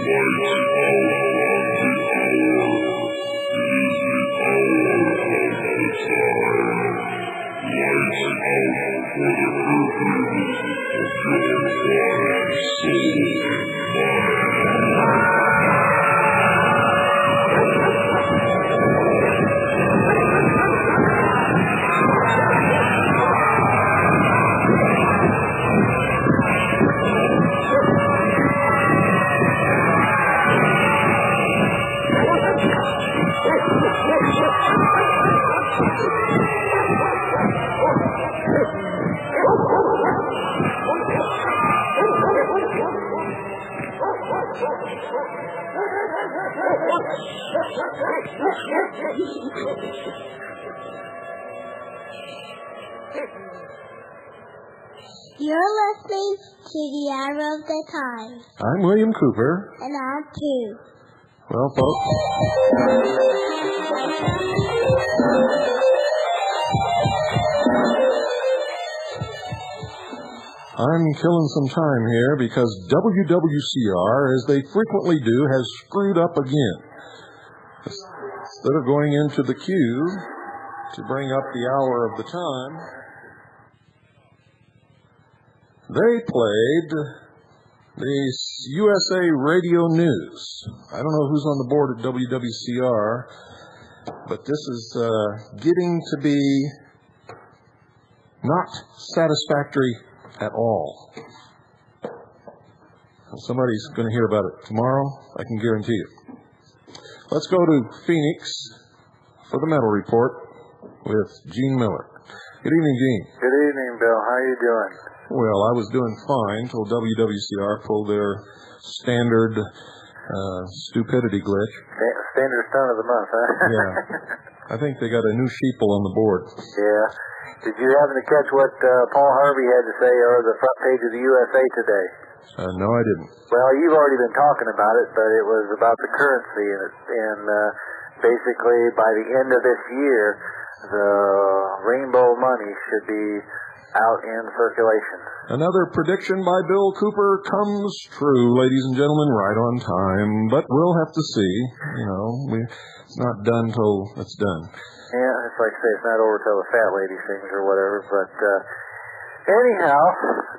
You're listening to the Hour of the Time. I'm William Cooper. And I'm too. Well, folks. I'm killing some time here because WWCR, as they frequently do, has screwed up again. Instead of going into the queue to bring up the Hour of the Time, they played the USA Radio News. I don't know who's on the board at WWCR, but this is getting to be not satisfactory at all. Somebody's going to hear about it tomorrow, I can guarantee you. Let's go to Phoenix for the Metal Report with Gene Miller. Good evening, Gene. Good evening, Bill. How are you doing? Well, I was doing fine until WWCR pulled their standard stupidity glitch. Standard stunt of the month, huh? Yeah. I think they got a new sheeple on the board. Yeah. Did you happen to catch what Paul Harvey had to say on the front page of the USA today? No, I didn't. Well, you've already been talking about it, but it was about the currency. And basically, by the end of this year, the rainbow money should be out in circulation. Another prediction by Bill Cooper comes true, ladies and gentlemen, right on time. But we'll have to see. You know, it's not done till it's done. Yeah, it's like I say, it's not over till the fat lady sings or whatever. But anyhow,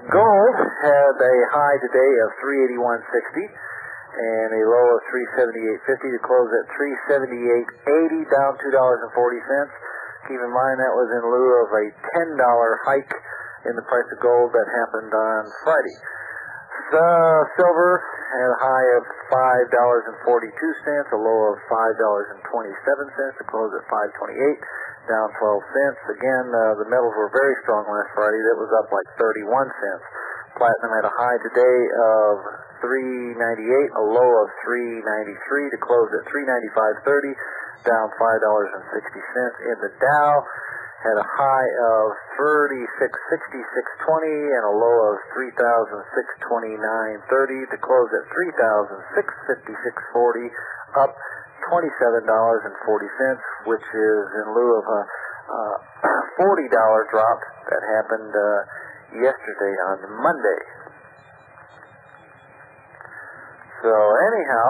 gold had a high today of $381.60 and a low of $378.50 to close at $378.80, down $2.40. Keep in mind that was in lieu of a $10 hike in the price of gold that happened on Friday. Silver had a high of $5.42, a low of $5.27 to close at $5.28, down 12 cents. Again, the metals were very strong last Friday. That was up like 31 cents. Platinum had a high today of $3.98, a low of $3.93 to close at $3.95.30. Down $5.60. In the Dow, had a high of 3666.20 and a low of 3629.30 to close at 3656.40, up $27.40, which is in lieu of a $40 drop that happened yesterday on Monday. So anyhow,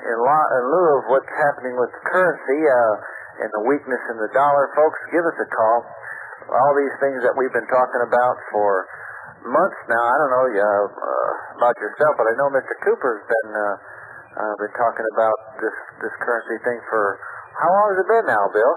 in lieu of what's happening with the currency and the weakness in the dollar, folks, give us a call. All these things that we've been talking about for months now. I don't know about yourself, but I know Mr. Cooper's been talking about this currency thing for how long has it been now, Bill?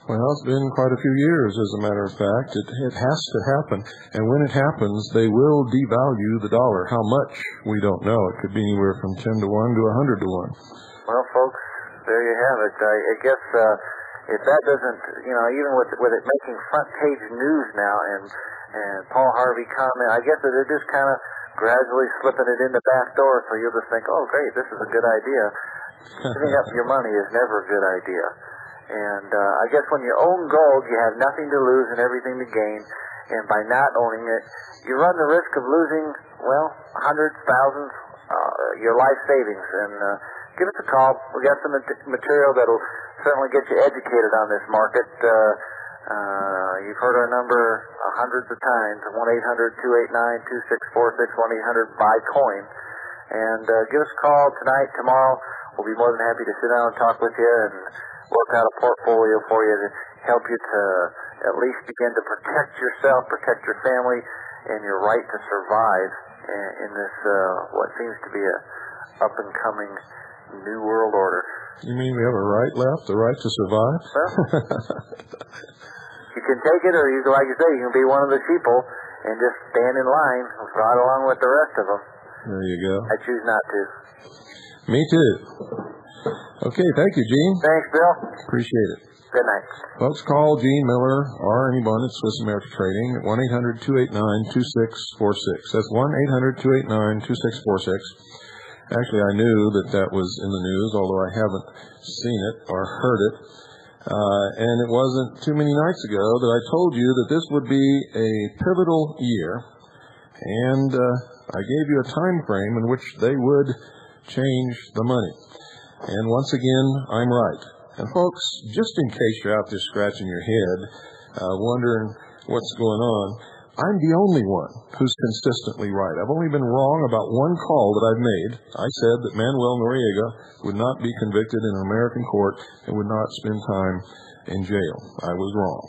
Well, it's been quite a few years, as a matter of fact. It has to happen. And when it happens, they will devalue the dollar. How much, we don't know. It could be anywhere from 10 to 1 to 100 to 1. Well, folks, there you have it. I guess if that doesn't, even with it making front page news now and Paul Harvey comment, I guess that they're just kind of gradually slipping it in the back door, so you'll just think, oh, great, this is a good idea. Giving up your money is never a good idea. And I guess when you own gold, you have nothing to lose and everything to gain. And by not owning it, you run the risk of losing, well, hundreds, thousands, your life savings. And give us a call. We got some material that'll certainly get you educated on this market. You've heard our number hundreds of times, 1-800-289-2646, 1-800-BUY-COIN. And give us a call tonight, tomorrow. We'll be more than happy to sit down and talk with you and work out a portfolio for you to help you to at least begin to protect yourself, protect your family, and your right to survive in this, what seems to be a up-and-coming new world order. You mean we have a right left, the right to survive? Well, you can take it, or you, like you say, you can be one of the sheeple and just stand in line right along with the rest of them. There you go. I choose not to. Me too. Okay, thank you, Gene. Thanks, Bill. Appreciate it. Good night. Folks, call Gene Miller or anyone at Swiss America Trading at 1-800-289-2646. That's 1-800-289-2646. Actually, I knew that was in the news, although I haven't seen it or heard it. And it wasn't too many nights ago that I told you that this would be a pivotal year. And I gave you a time frame in which they would change the money. And once again, I'm right. And folks, just in case you're out there scratching your head, wondering what's going on, I'm the only one who's consistently right. I've only been wrong about one call that I've made. I said that Manuel Noriega would not be convicted in an American court and would not spend time in jail. I was wrong.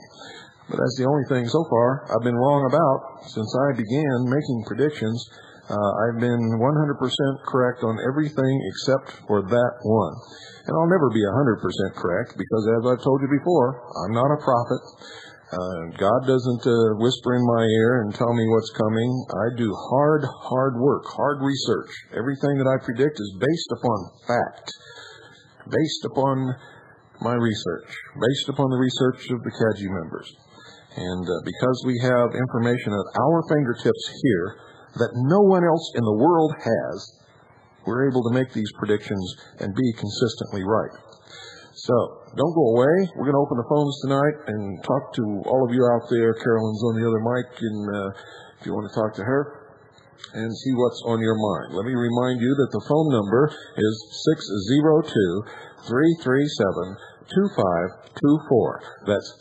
But that's the only thing so far I've been wrong about since I began making predictions. I've been 100% correct on everything except for that one. And I'll never be 100% correct because, as I've told you before, I'm not a prophet. God doesn't whisper in my ear and tell me what's coming. I do hard work, hard research. Everything that I predict is based upon fact, based upon my research, based upon the research of the CAGI members. And because we have information at our fingertips here that no one else in the world has, we're able to make these predictions and be consistently right. So, don't go away. We're going to open the phones tonight and talk to all of you out there. Carolyn's on the other mic, and if you want to talk to her and see what's on your mind. Let me remind you that the phone number is 602-337-2524. That's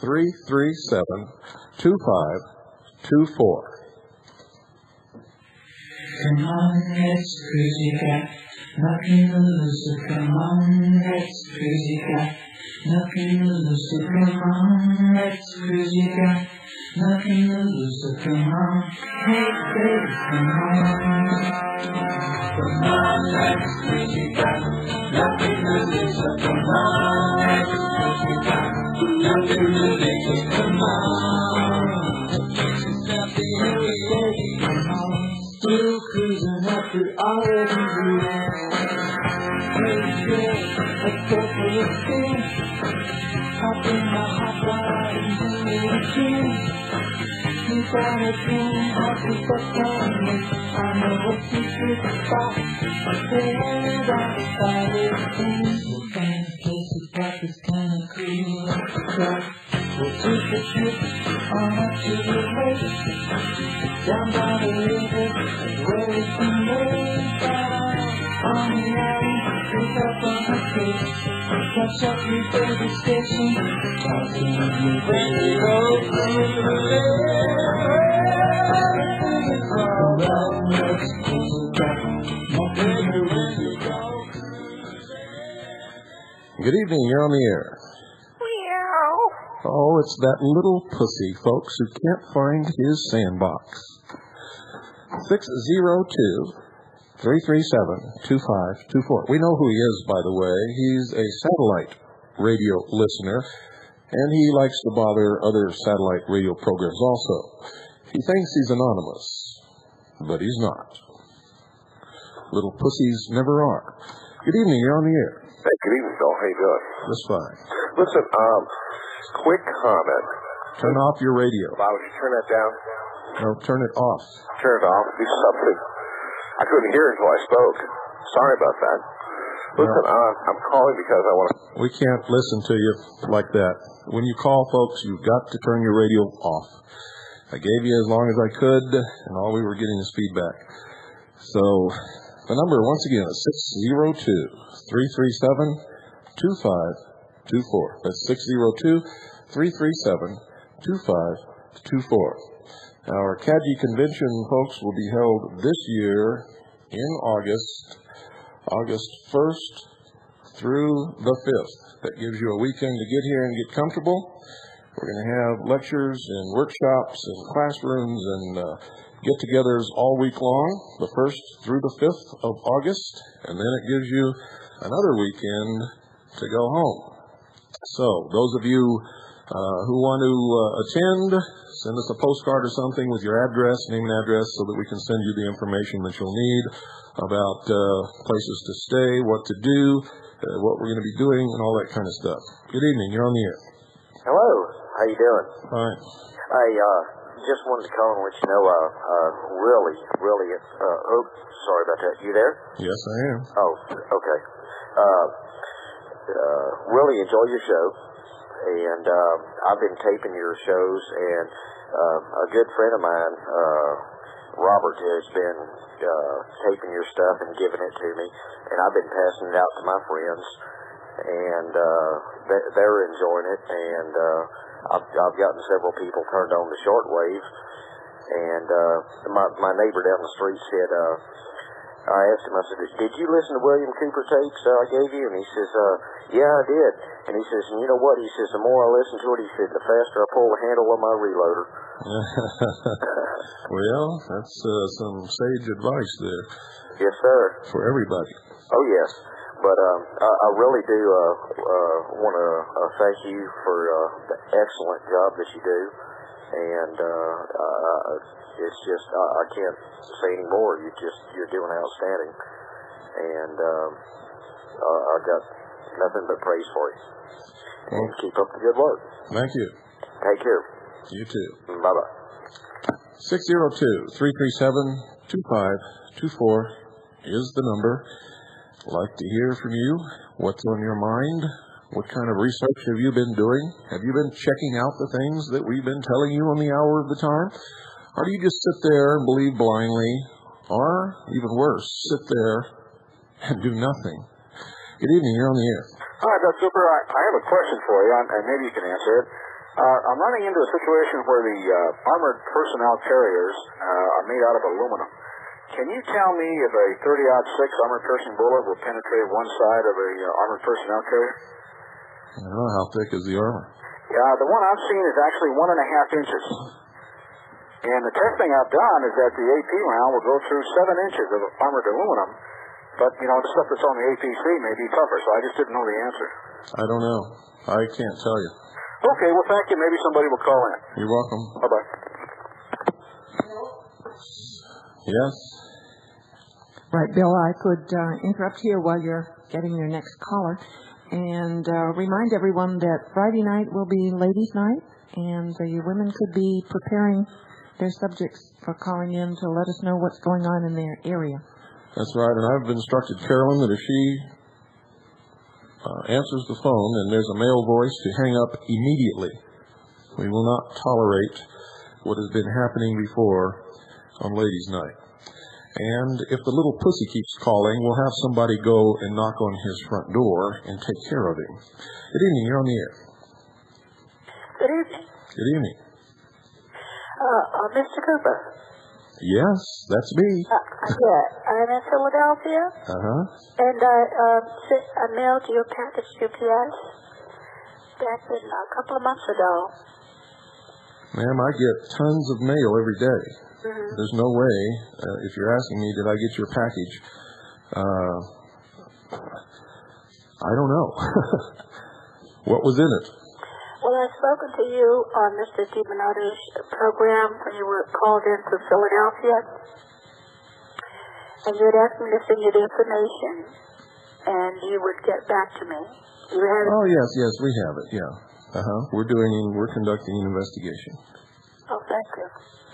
602-337-2524. Come on, let's crazy cat, nothing to lose, so come on, let's crazy cat, nothing to lose, so come on, let's crazy cat, nothing to lose, so come on, hey baby, come on, let's crazy cat, nothing to lose, so come on, let's crazy cat, nothing to lose, so come on, it's not the end, baby, come on. Still cruising after all of you. Hey girl, let's go for a spin. Hop in my hot rod and do it again. You got a dream, happy but tell me. I know a secret spot where outside it is. We'll find a place to practice kinda cool. We'll take a trip on up to the lake. Down by the river, where it's been laid down. On the alley, pick up on the cake. Catch up your favorite station. Talking to you, baby, go through the Good evening, you're on the air. Oh, it's that little pussy, folks, who can't find his sandbox. 602-337-2524. We know who he is, by the way. He's a satellite radio listener, and he likes to bother other satellite radio programs also. He thinks he's anonymous, but he's not. Little pussies never are. Good evening, you're on the air. Hey, good evening, Bill. How you doing? Just fine. Listen, quick comment. Turn off your radio. Bob, would you turn that down? No, turn it off. Turn it off. Do something. I couldn't hear until I spoke. Sorry about that. Listen, I'm calling because I want to... We can't listen to you like that. When you call, folks, you've got to turn your radio off. I gave you as long as I could, and all we were getting is feedback. So, the number, once again, is That's 602-337-2524. Our CAGI convention, folks, will be held this year in August 1st through the 5th. That gives you a weekend to get here and get comfortable. We're going to have lectures and workshops and classrooms and get-togethers all week long, the 1st through the 5th of August, and then it gives you another weekend to go home. So those of you who want to attend, send us a postcard or something with your address, name and address, so that we can send you the information that you'll need about places to stay, what to do, what we're going to be doing, and all that kind of stuff. Good evening. You're on the air. Hello. How you doing? Fine. I just wanted to call and let you know, really, sorry about that. You there? Yes, I am. Oh, okay. Really enjoy your show, and I've been taping your shows, and a good friend of mine, Robert, has been taping your stuff and giving it to me, and I've been passing it out to my friends, and they're enjoying it, and I've gotten several people turned on to shortwave, and my neighbor down the street said, I asked him, I said, did you listen to William Cooper tapes I gave you? And he says, yeah, I did. And he says, and you know what? He says, the more I listen to it, he said, the faster I pull the handle of my reloader. Well, that's some sage advice there. Yes, sir. For everybody. Oh, yes. But I really do want to thank you for the excellent job that you do. And it's just, I can't say any more. You're doing outstanding. And I've got nothing but praise for you. And keep up the good work. Thank you. Take care. You too. Bye-bye. 602-337-2524 is the number. I'd like to hear from you. What's on your mind? What kind of research have you been doing? Have you been checking out the things that we've been telling you on the hour of the time? Or do you just sit there and believe blindly? Or, even worse, sit there and do nothing? Good evening. You're on the air. Hi, Dr. Cooper. I have a question for you, and maybe you can answer it. I'm running into a situation where the armored personnel carriers are made out of aluminum. Can you tell me if a 30-06 armored piercing bullet will penetrate one side of a armored personnel carrier? I don't know. How thick is the armor? Yeah, the one I've seen is actually 1.5 inches. And the testing I've done is that the AP round will go through 7 inches of armored aluminum. But, you know, the stuff that's on the APC may be tougher, so I just didn't know the answer. I don't know. I can't tell you. Okay, well, thank you. Maybe somebody will call in. You're welcome. Bye-bye. Yes? Right, Bill, I could interrupt here while you're getting your next caller and remind everyone that Friday night will be ladies' night, and the women could be preparing their subjects for calling in to let us know what's going on in their area. That's right, and I've instructed Carolyn that if she answers the phone and there's a male voice, to hang up immediately. We will not tolerate what has been happening before on ladies' night. And if the little pussy keeps calling, we'll have somebody go and knock on his front door and take care of him. Good evening. You're on the air. Good evening. Good evening. Mr. Cooper. Yes, that's me. Yeah, I'm in Philadelphia. Uh-huh. And I mailed you a package to UPS back in a couple of months ago. Ma'am, I get tons of mail every day. Mm-hmm. There's no way, if you're asking me, did I get your package? I don't know. What was in it? Well, I've spoken to you on Mr. DiBernato's program when you were called in from Philadelphia. And you had asked me to send you the information, and you would get back to me. You had Oh, yes, we have it, yeah. We're conducting an investigation. Oh, thank you.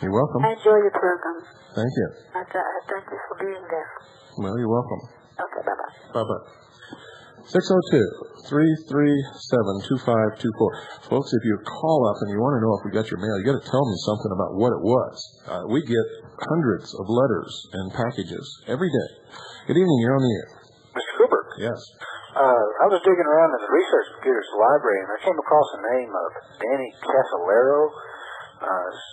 You're welcome. I enjoy your program. Thank you. I thank you for being there. Well, you're welcome. Okay, bye-bye. Bye-bye. 602-337-2524. Folks, if you call up and you want to know if we got your mail, you got to tell me something about what it was. We get hundreds of letters and packages every day. Good evening. You're on the air. Mr. Cooper. Yes. I was digging around in the research computers library, and I came across the name of Danny Casolaro.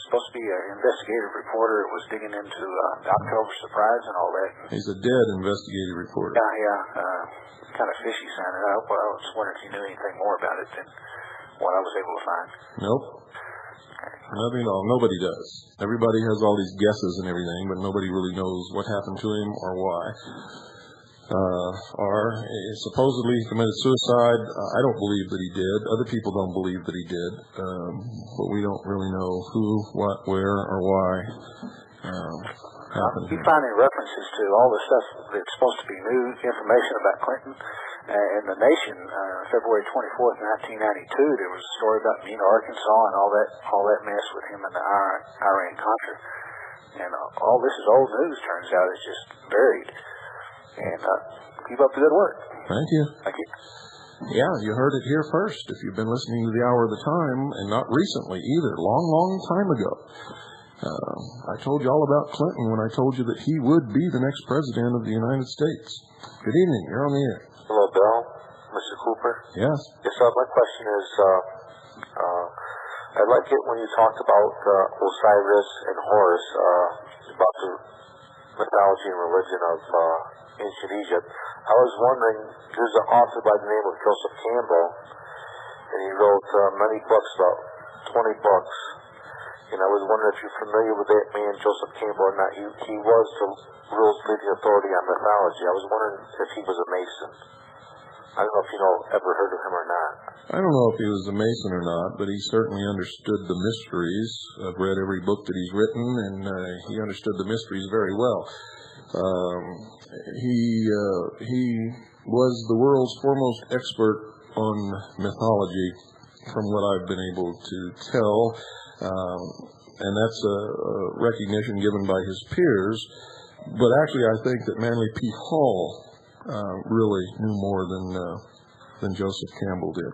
Supposed to be an investigative reporter. Was digging into October Surprise and all that. He's a dead investigative reporter. Yeah. Kind of fishy sounding. I was wondering if you knew anything more about it than what I was able to find. Nope. Nothing at all. Nobody does. Everybody has all these guesses and everything, but nobody really knows what happened to him or why. Supposedly he committed suicide. I don't believe that he did. Other people don't believe that he did. But we don't really know who, what, where, or why happened. You finding references to all the stuff that's supposed to be new information about Clinton in the Nation. February 24th, 1992, there was a story about Mena, Arkansas, and all that mess with him and the Iran-Contra. And all this is old news. Turns out it's just buried. And keep up the good work. Thank you. Thank you. Yeah, you heard it here first. If you've been listening to the Hour of the Time, and not recently either, long time ago. I told you all about Clinton when I told you that he would be the next president of the United States. Good evening. You're on the air. Hello, Bill. Mr. Cooper. Yes. Yes, my question is, I like it when you talked about Osiris and Horus, about the mythology and religion of ancient Egypt. I was wondering, there's an author by the name of Joseph Campbell, and he wrote many books, about 20 books. And I was wondering if you're familiar with that man, Joseph Campbell, or not. He was the world's leading authority on mythology. I was wondering if he was a Mason. I don't know if you ever heard of him or not. I don't know if he was a Mason or not, but he certainly understood the mysteries. I've read every book that he's written, and he understood the mysteries very well. He was the world's foremost expert on mythology, from what I've been able to tell. And that's a recognition given by his peers. But actually, I think that Manly P. Hall really knew more than Joseph Campbell did.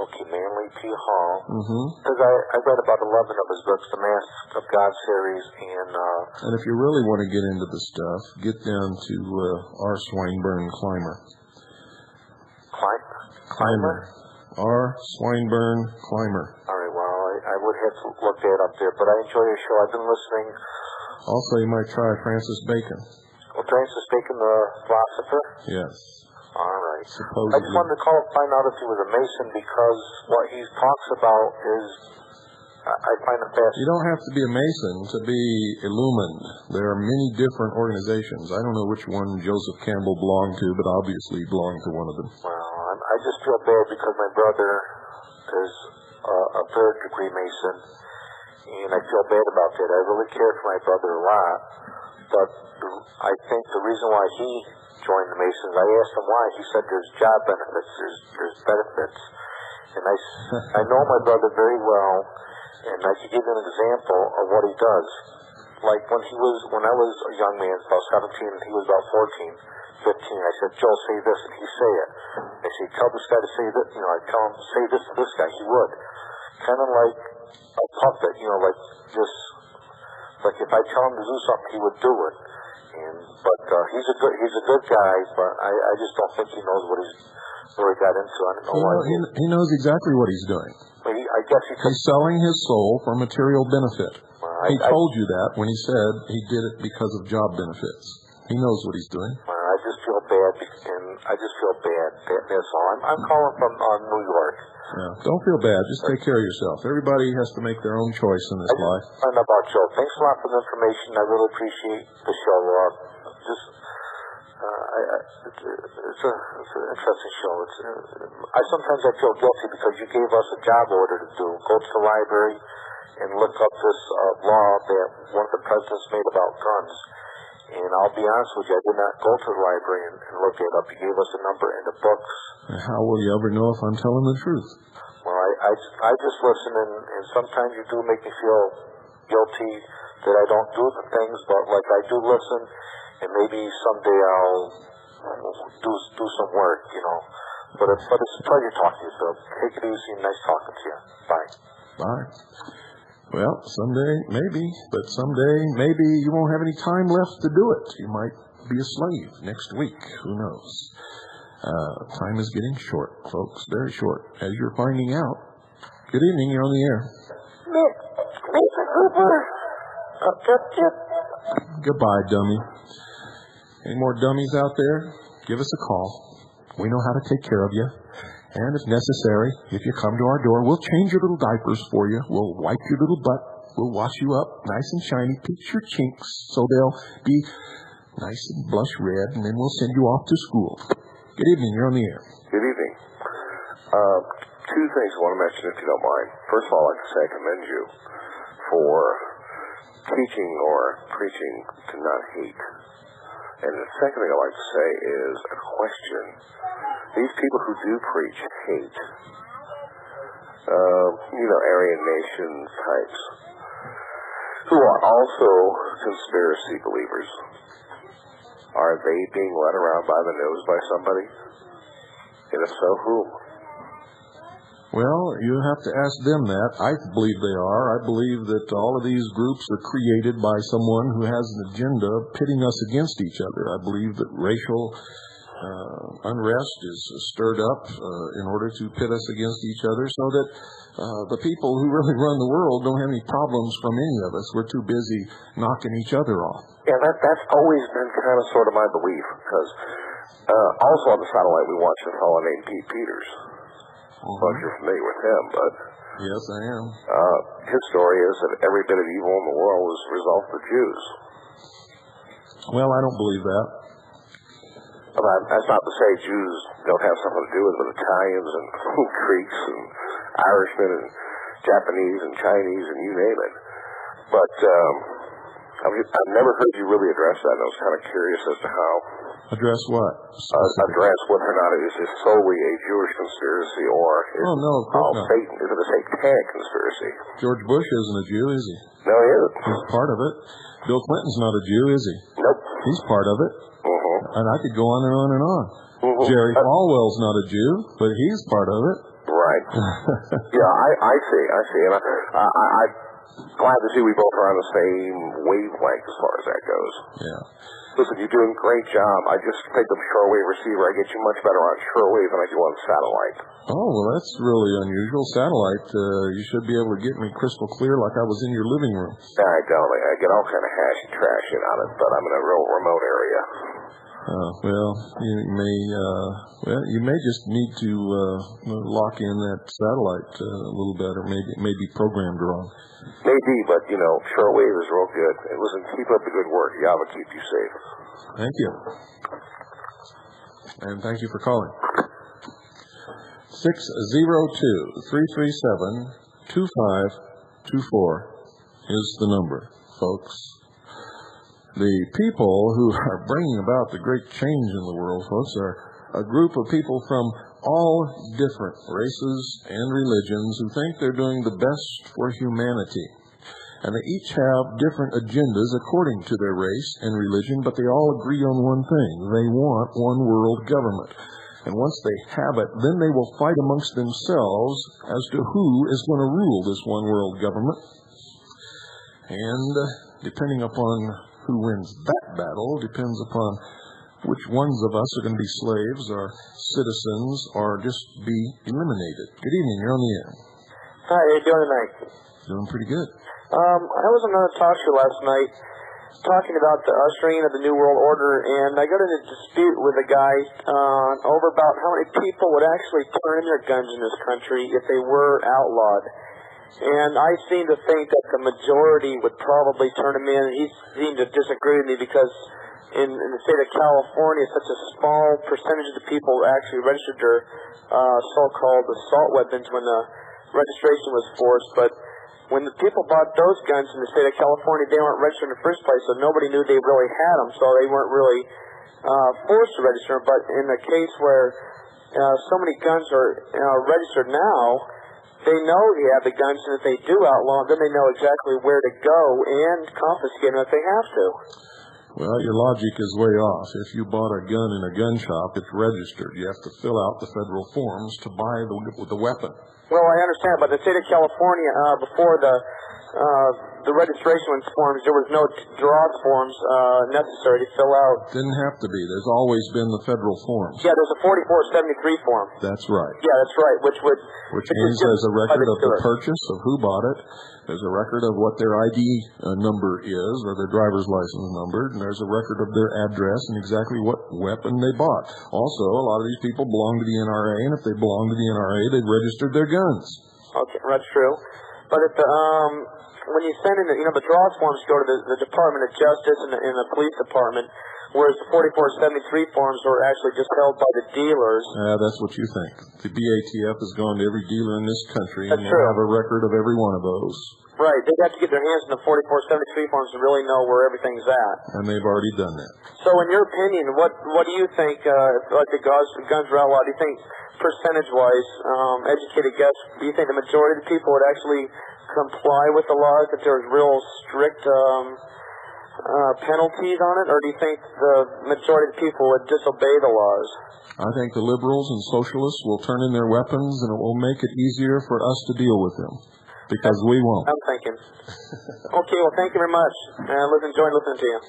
Okay, Manly P. Hall. Mm-hmm. Because I read about 11 of his books, the Mask of God series, and if you really want to get into the stuff, get down to R. Swinburne Clymer. Clymer? R. Swinburne Clymer. All right, well, I would have to look that up there, but I enjoy your show. I've been listening. Also, you might try Francis Bacon. Well, Francis Bacon, the philosopher? Yes. All right. Supposedly. I just wanted to call and find out if he was a Mason, because what he talks about is, I find it fascinating. You don't have to be a Mason to be illumined. There are many different organizations. I don't know which one Joseph Campbell belonged to, but obviously he belonged to one of them. Well, I just feel bad because my brother is a third-degree Mason, and I feel bad about that. I really care for my brother a lot, but I think the reason why he joined the Masons, I asked him why. He said there's job benefits, there's benefits. And I know my brother very well, and I can give you an example of what he does. Like when I was a young man, about 17, and he was about 14, 15, I said, Joel, say this, and he'd say it. I said, tell this guy to say this, I'd tell him to say this to this guy, he would. Kind of like a puppet, like just, like if I tell him to do something, he would do it. But he's a good guy, but I just don't think he knows what he got into. I don't know why. He knows exactly what he's doing. But I guess he's selling his soul for material benefit. He told you that when he said he did it because of job benefits. He knows what he's doing. I just feel bad, and I just feel bad. That's all. I'm calling from New York. Yeah, don't feel bad. Just take care of yourself. Everybody has to make their own choice in this life. I know about Joe. Thanks a lot for the information. I really appreciate the show. It's an interesting show. Sometimes I feel guilty because you gave us a job order to do. Go to the library and look up this law that one of the presidents made about guns. And I'll be honest with you, I did not go to the library and look it up. He gave us a number in the books. How will you ever know if I'm telling the truth? Well, I just listen, and sometimes you do make me feel guilty that I don't do the things, but like I do listen, and maybe someday I'll do some work, But it's a pleasure talking to you, Phil. Take it easy. Nice talking to you. Bye. Bye. Well, someday, maybe, but someday, maybe you won't have any time left to do it. You might be a slave next week. Who knows? Time is getting short, folks, very short, as you're finding out. Good evening, you're on the air. Mr. Cooper. Goodbye, dummy. Any more dummies out there? Give us a call. We know how to take care of you. And if necessary, if you come to our door, we'll change your little diapers for you. We'll wipe your little butt. We'll wash you up nice and shiny, pinch your chinks so they'll be nice and blush red, and then we'll send you off to school. Good evening. You're on the air. Good evening. Two things I want to mention, if you don't mind. First of all, I'd like to say I commend you for teaching or preaching to not hate. And the second thing I'd like to say is a question. These people who do preach hate, Aryan Nation types, who are also conspiracy believers, are they being led around by the nose by somebody? And if so, whom? Well, you have to ask them that. I believe they are. I believe that all of these groups are created by someone who has an agenda pitting us against each other. I believe that racial unrest is stirred up in order to pit us against each other so that the people who really run the world don't have any problems from any of us. We're too busy knocking each other off. Yeah, that's always been kind of sort of my belief, because also on the satellite we watched a fellow named Pete Peters. I don't know if you're familiar with him, but... Yes, I am. His story is that every bit of evil in the world is the result of the Jews. Well, I don't believe that. Well, that's not to say Jews don't have something to do with it, but Italians and Greeks and Irishmen and Japanese and Chinese and you name it. But I've never heard you really address that, and I was kind of curious as to how... Address what? Address whether or not it is solely a Jewish conspiracy or is Satan, is it a satanic conspiracy? George Bush isn't a Jew, is he? No, he isn't. He's part of it. Bill Clinton's not a Jew, is he? Nope. He's part of it. And I could go on and on and on. Jerry Falwell's not a Jew, but he's part of it. Right. Yeah, I see. And I'm glad to see we both are on the same wavelength as far as that goes. Yeah. Listen, you're doing a great job. I just picked up a shortwave receiver. I get you much better on shortwave than I do on satellite. Oh, well, that's really unusual. Satellite, you should be able to get me crystal clear like I was in your living room. I don't. I get all kind of hash and trash in on it, but I'm in a real remote area. Well, you may just need to lock in that satellite a little better. Maybe it may be programmed wrong. Maybe, but shortwave is real good. And listen, keep up the good work. Yahweh keep you safe. Thank you, and thank you for calling. 602-337-2524 is the number, folks. The people who are bringing about the great change in the world, folks, are a group of people from all different races and religions who think they're doing the best for humanity. And they each have different agendas according to their race and religion, but they all agree on one thing. They want one world government. And once they have it, then they will fight amongst themselves as to who is going to rule this one world government. And depending upon who wins that battle depends upon which ones of us are going to be slaves or citizens or just be eliminated. Good evening. You're on the air. Hi, how you doing tonight? Doing pretty good. I was on another talk show last night talking about the ushering of the New World Order, and I got in a dispute with a guy over about how many people would actually turn in their guns in this country if they were outlawed. And I seem to think that the majority would probably turn them in. He seemed to disagree with me because in the state of California, such a small percentage of the people actually registered their so-called assault weapons when the registration was forced. But when the people bought those guns in the state of California, they weren't registered in the first place, so nobody knew they really had them, so they weren't really forced to register. But in the case where so many guns are registered now, they know they have the guns, and if they do outlaw them, then they know exactly where to go and confiscate them if they have to. Well, your logic is way off. If you bought a gun in a gun shop, it's registered. You have to fill out the federal forms to buy the weapon. Well, I understand, but the state of California, before the the registration forms, there was no draws forms necessary to fill out. Didn't have to be. There's always been the federal forms. Yeah, there's a 4473 form. That's right. Yeah, that's right, which means there's a record of the purchase, of who bought it. There's a record of what their ID number is, or their driver's license number, and there's a record of their address and exactly what weapon they bought. Also, a lot of these people belong to the NRA, and if they belong to the NRA, they've registered their guns. Okay, that's true. But at the when you send in the draws forms go to the Department of Justice and the police department, whereas the 4473 forms are actually just held by the dealers. That's what you think. The BATF has gone to every dealer in this country, That's and they true. have a record of every one of those. Right, they have to get their hands in the 4473 forms to really know where everything's at. And they've already done that. So, in your opinion, what do you think? Like the guns are outlawed, do you think percentage-wise, educated guess, do you think the majority of the people would actually comply with the laws if there was real strict penalties on it, or do you think the majority of the people would disobey the laws? I think the liberals and socialists will turn in their weapons, and it will make it easier for us to deal with them, because we won't. I'm thinking. Okay, well, thank you very much. Enjoyed listening to you.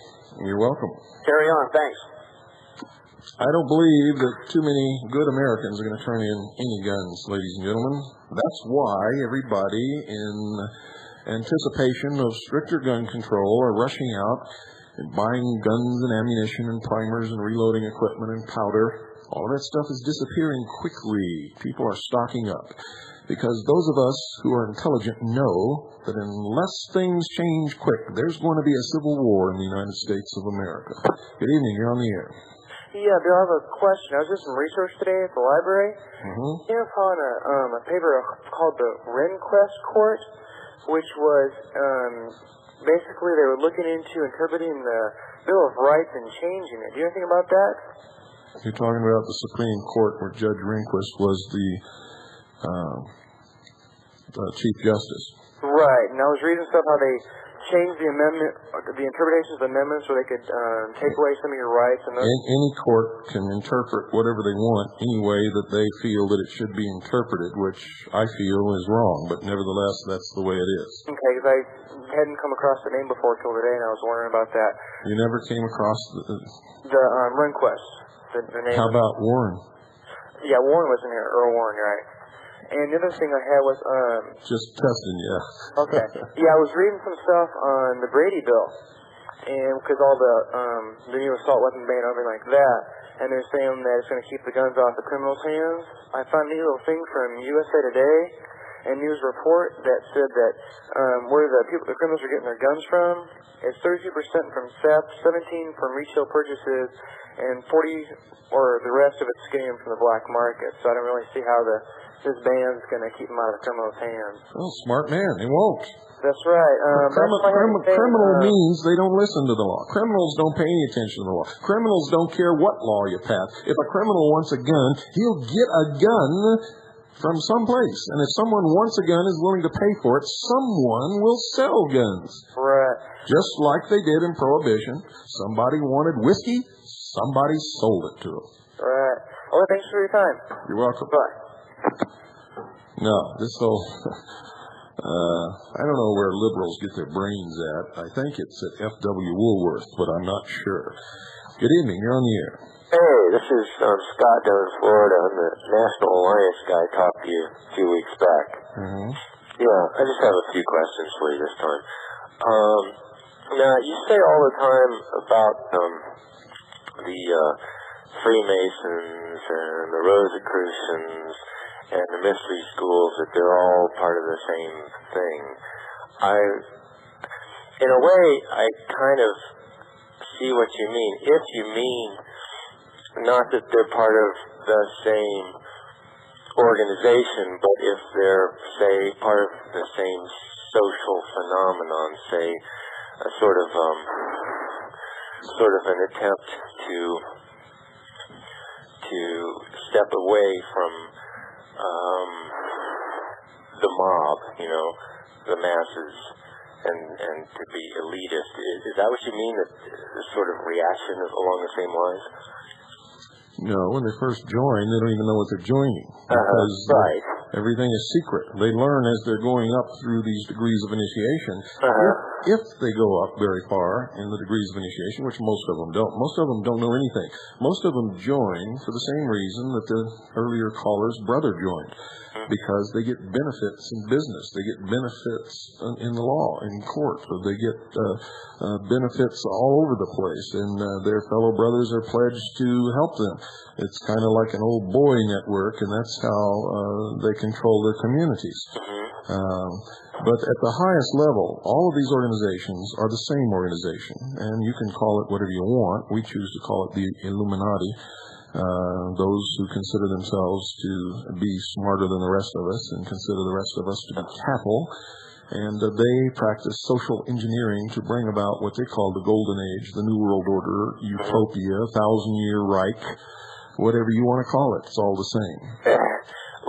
You're welcome. Carry on. Thanks. I don't believe that too many good Americans are going to turn in any guns, ladies and gentlemen. That's why everybody, in anticipation of stricter gun control, are rushing out and buying guns and ammunition and primers and reloading equipment and powder. All of that stuff is disappearing quickly. People are stocking up. Because those of us who are intelligent know that unless things change quick, there's going to be a civil war in the United States of America. Good evening. You're on the air. Yeah, Bill, I have a question. I was doing some research today at the library. Came upon a paper called the Rehnquist Court, which was basically they were looking into interpreting the Bill of Rights and changing it. Do you know anything about that? You're talking about the Supreme Court where Judge Rehnquist was the Chief Justice. Right, and I was reading stuff how they changed the amendment, the interpretations of amendments, where they could take away some of your rights. And any court can interpret whatever they want any way that they feel that it should be interpreted, which I feel is wrong, but nevertheless, that's the way it is. Okay, because I hadn't come across the name before till today, and I was wondering about that. You never came across the Rehnquist. The name. How about Warren? Yeah, Warren was in there. Earl Warren, right? And the other thing I had was just testing you. Okay. Yeah, I was reading some stuff on the Brady bill, and because all the new assault weapon ban and everything like that, and they're saying that it's going to keep the guns off the criminals' hands. I found a little thing from USA Today and News Report that said that where the criminals are getting their guns from is 32% from theft, 17% from retail purchases, and 40% or the rest of it's getting from the black market. So I don't really see how this ban's going to keep them out of the criminals' hands. Oh, smart man. They won't. That's right. Criminal means they don't listen to the law. Criminals don't pay any attention to the law. Criminals don't care what law you pass. If a criminal wants a gun, he'll get a gun from someplace. And if someone wants a gun, is willing to pay for it, someone will sell guns. Right. Just like they did in Prohibition. Somebody wanted whiskey, somebody sold it to them. Right. Well, thanks for your time. You're welcome. Bye. No, this whole... I don't know where liberals get their brains at. I think it's at F.W. Woolworth, but I'm not sure. Good evening. You're on the air. Hey, this is Scott down in Florida. I'm the National Alliance guy I talked to you a few weeks back. Yeah, I just have a few questions for you this time. Now, you say all the time about the Freemasons and the Rosicrucians and the mystery schools, that they're all part of the same thing. In a way, I kind of see what you mean. If you mean not that they're part of the same organization, but if they're, say, part of the same social phenomenon, say, a sort of an attempt to step away from the mob, the masses, and to be elitist. Is that what you mean, that the sort of reaction is along the same lines? No, when they first join, they don't even know what they're joining. Right. Everything is secret. They learn as they're going up through these degrees of initiation. If they go up very far in the degrees of initiation, which most of them don't. Most of them don't know anything. Most of them join for the same reason that the earlier caller's brother joined. Because they get benefits in business. They get benefits in the law, in court. They get benefits all over the place. And their fellow brothers are pledged to help them. It's kind of like an old boy network, and that's how they control their communities. But at the highest level, all of these organizations are the same organization. And you can call it whatever you want. We choose to call it the Illuminati. Those who consider themselves to be smarter than the rest of us and consider the rest of us to be cattle. And they practice social engineering to bring about what they call the Golden Age, the New World Order, Utopia, Thousand-Year Reich, whatever you want to call it. It's all the same.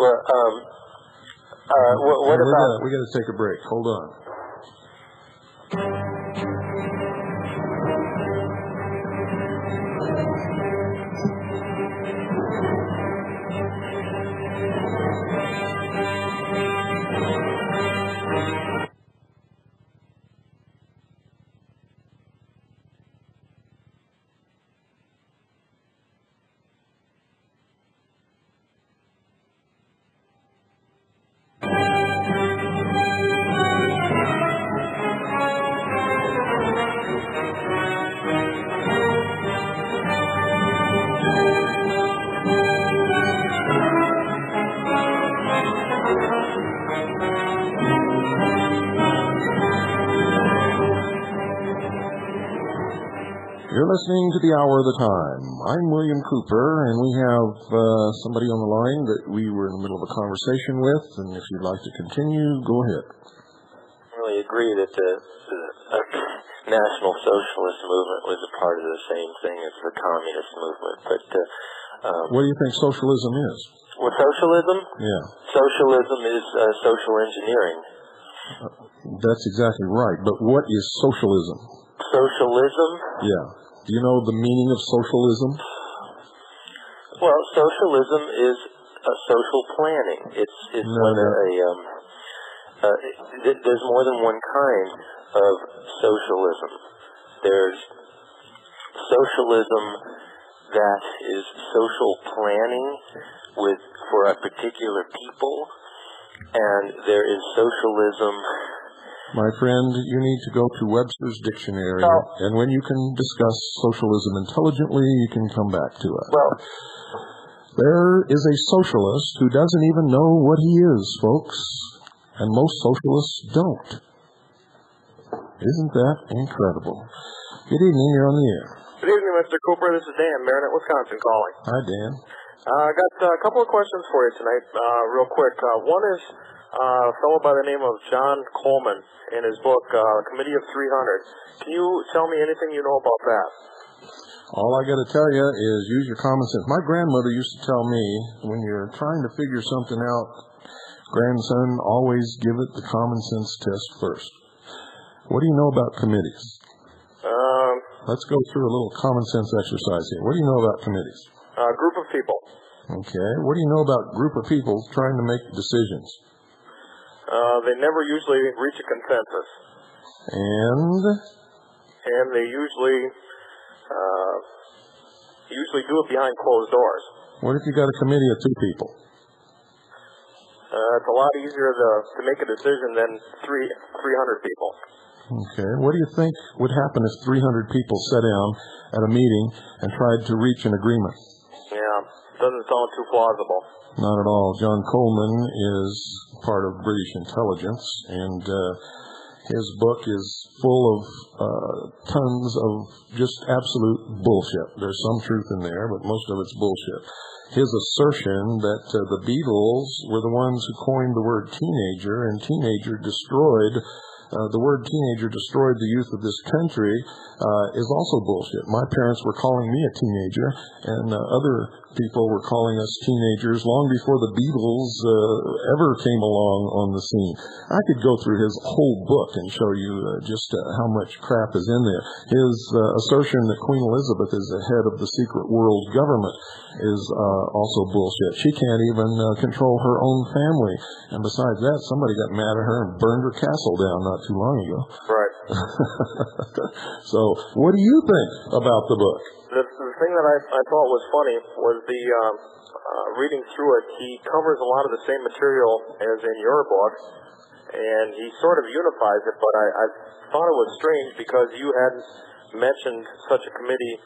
Well, what about... We got to take a break. Hold on. You're listening to The Hour of the Time. I'm William Cooper, and we have somebody on the line that we were in the middle of a conversation with, and if you'd like to continue, go ahead. I really agree that the National Socialist movement was a part of the same thing as the Communist movement. But what do you think socialism is? What, socialism? Yeah. Socialism is social engineering. That's exactly right, but what is socialism? Socialism? Yeah. Do you know the meaning of socialism? Well, socialism is social planning. It's there's more than one kind of socialism. There's socialism that is social planning for a particular people, and there is socialism. My friend, you need to go to Webster's Dictionary, and when you can discuss socialism intelligently, you can come back to it. Well, there is a socialist who doesn't even know what he is, folks, and most socialists don't. Isn't that incredible? Good evening, you're on the air. Good evening, Mr. Cooper. This is Dan, Marinette, Wisconsin, calling. Hi, Dan. I got a couple of questions for you tonight, real quick. One is a fellow by the name of John Coleman in his book, Committee of 300. Can you tell me anything you know about that? All I got to tell you is use your common sense. My grandmother used to tell me, when you're trying to figure something out, grandson, always give it the common sense test first. What do you know about committees? Let's go through a little common sense exercise here. What do you know about committees? A group of people. Okay. What do you know about a group of people trying to make decisions? They never usually reach a consensus. And they usually do it behind closed doors. What if you got a committee of 2 people? It's a lot easier to make a decision than 300 people. Okay. What do you think would happen if 300 people sat down at a meeting and tried to reach an agreement? Yeah, doesn't sound too plausible. Not at all. John Coleman is part of British intelligence, and his book is full of tons of just absolute bullshit. There's some truth in there, but most of it's bullshit. His assertion that the Beatles were the ones who coined the word teenager, and the word teenager destroyed the youth of this country, is also bullshit. My parents were calling me a teenager, and other people were calling us teenagers long before the Beatles ever came along on the scene. I could go through his whole book and show you just how much crap is in there. His assertion that Queen Elizabeth is the head of the secret world government is also bullshit. She can't even control her own family. And besides that, somebody got mad at her and burned her castle down not too long ago. Right. So, what do you think about the book? The thing that I thought was funny was the reading through it. He covers a lot of the same material as in your book, and he sort of unifies it. But I thought it was strange because you hadn't mentioned such a committee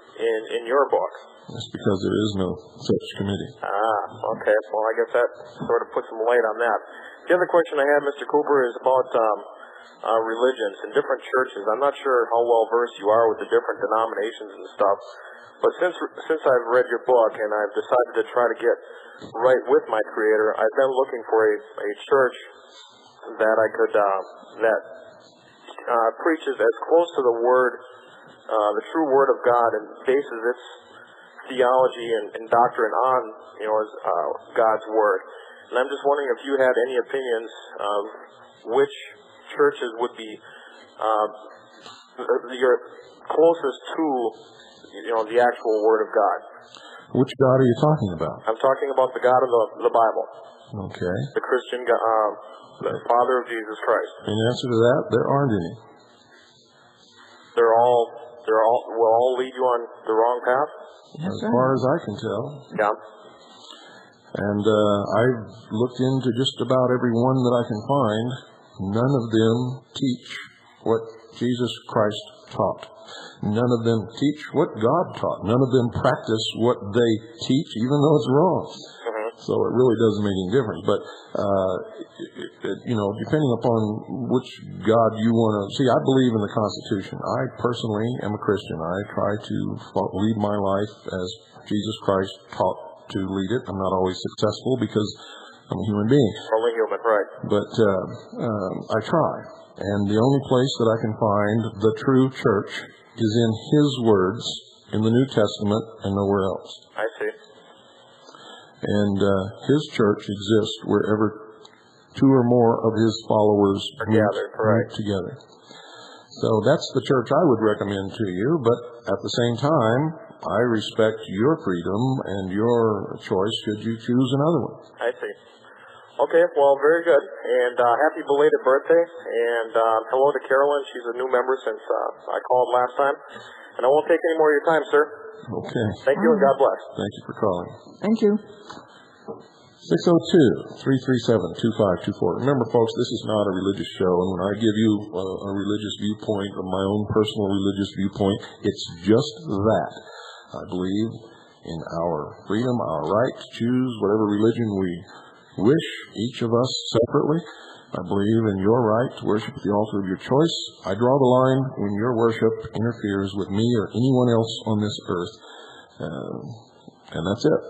in your book. That's because there is no such committee. Okay. Well, I guess that sort of puts some light on that. The other question I had, Mr. Cooper, is about religions and different churches. I'm not sure how well versed you are with the different denominations and stuff. But since I've read your book and I've decided to try to get right with my Creator, I've been looking for a church that I could that preaches as close to the Word, the true Word of God, and bases its theology and doctrine on God's Word. And I'm just wondering if you had any opinions of which churches would be your closest to the actual Word of God. Which God are you talking about? I'm talking about the God of the Bible. Okay. The Christian God, the Father of Jesus Christ. In answer to that, there aren't any. Will all lead you on the wrong path? As far as I can tell. Yeah. And I've looked into just about every one that I can find. None of them teach what Jesus Christ taught. None of them teach what God taught. None of them practice what they teach, even though it's wrong. So it really doesn't make any difference. But, depending upon which God you want to... See, I believe in the Constitution. I personally am a Christian. I try to lead my life as Jesus Christ taught to lead it. I'm not always successful because I'm a human being. Only human, right. But I try. And the only place that I can find the true church is in His words in the New Testament and nowhere else. I see. And His church exists wherever two or more of His followers meet together. So that's the church I would recommend to you, but at the same time, I respect your freedom and your choice should you choose another one. I see. Okay, well, very good. And happy belated birthday. And hello to Carolyn. She's a new member since I called last time. And I won't take any more of your time, sir. Okay. Thank you and God bless. Thank you for calling. Thank you. 602-337-2524. Remember, folks, this is not a religious show. And when I give you a religious viewpoint of my own personal religious viewpoint, it's just that. I believe in our freedom, our right to choose whatever religion we wish, each of us separately. I believe in your right to worship at the altar of your choice. I draw the line when your worship interferes with me or anyone else on this earth. And that's it.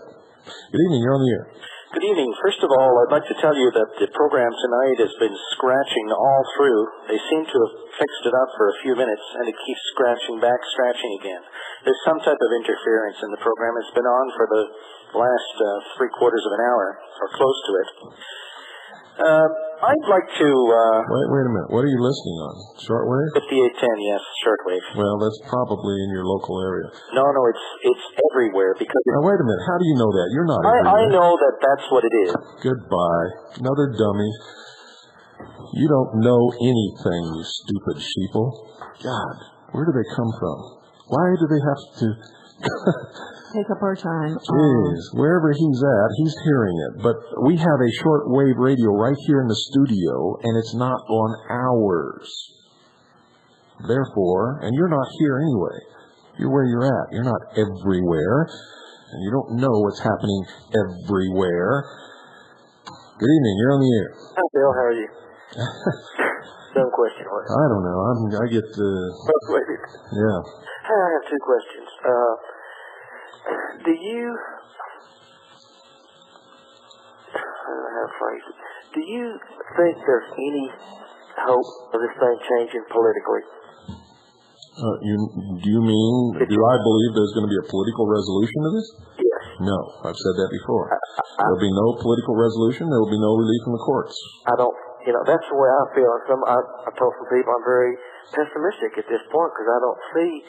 Good evening. You're on the air. Good evening. First of all, I'd like to tell you that the program tonight has been scratching all through. They seem to have fixed it up for a few minutes, and it keeps scratching back, scratching again. There's some type of interference in the program. It's been on for the last 3/4 of an hour, or close to it. I'd like to... Wait a minute. What are you listening on? Shortwave? 5810, yes, shortwave. Well, that's probably in your local area. No, it's everywhere because... Now, wait a minute. How do you know that? You're not everywhere. I know that that's what it is. Goodbye. Another dummy. You don't know anything, you stupid sheeple. God, where do they come from? Why do they have to... Take up our time. Jeez, wherever he's at, he's hearing it. But we have a shortwave radio right here in the studio, and it's not on ours. Therefore, and you're not here anyway. You're where you're at. You're not everywhere. And you don't know what's happening everywhere. Good evening. You're on the air. Hi, Bill. How are you? Dumb question. I don't know. I get... Yeah. I have two questions. Do you think there's any hope of this thing changing politically? Do you mean, do I believe there's going to be a political resolution to this? Yes. No, I've said that before. There will be no political resolution. There will be no relief in the courts. I don't, that's the way I feel. And I told some people I'm very pessimistic at this point because I don't see,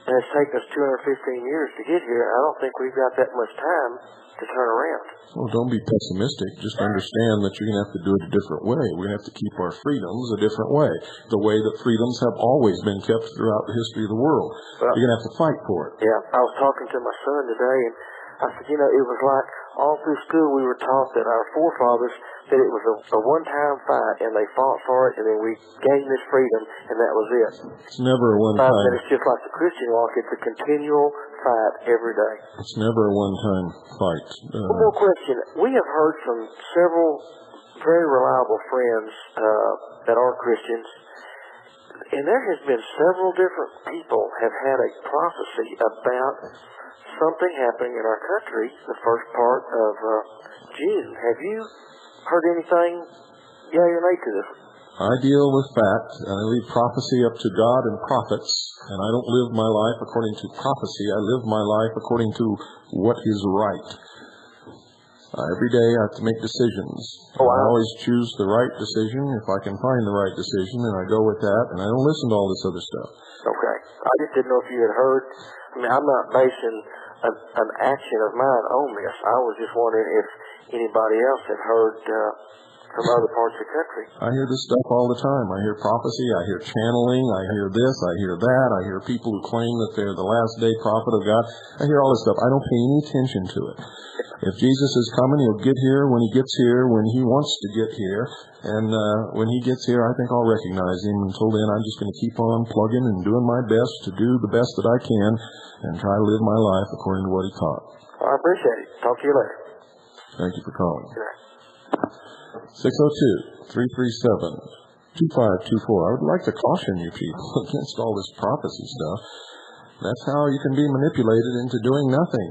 and it's taken us 215 years to get here, I don't think we've got that much time to turn around. Well, don't be pessimistic. Just understand that you're going to have to do it a different way. We're going to have to keep our freedoms a different way, the way that freedoms have always been kept throughout the history of the world. Well, you're going to have to fight for it. Yeah, I was talking to my son today, and I said, it was like all through school we were taught that our forefathers, that it was a one-time fight, and they fought for it, and then we gained this freedom, and that was it. It's never a one-time. And it's just like the Christian walk. It's a continual fight every day. It's never a one-time fight. One more question. We have heard from several very reliable friends that are Christians, and there has been several different people have had a prophecy about something happening in our country the first part of June. Have you heard anything yay or nay to this? I deal with fact, and I leave prophecy up to God and prophets, and I don't live my life according to prophecy. I live my life according to what is right. Every day I have to make decisions. I always choose the right decision if I can find the right decision, and I go with that, and I don't listen to all this other stuff. Okay. I just didn't know if you had heard. I'm not basing an action of mine on this. I was just wondering if anybody else had heard from other parts of the country. I hear this stuff all the time. I hear prophecy, I hear channeling, I hear this, I hear that, I hear people who claim that they're the last day prophet of God. I hear all this stuff. I don't pay any attention to it. If Jesus is coming, he'll get here when he gets here, when he wants to get here. And when he gets here, I think I'll recognize him. Until then, I'm just going to keep on plugging and doing my best to do the best that I can and try to live my life according to what he taught. I appreciate it. Talk to you later. Thank you for calling. Sure. 602-337-2524. I would like to caution you people against all this prophecy stuff. That's how you can be manipulated into doing nothing,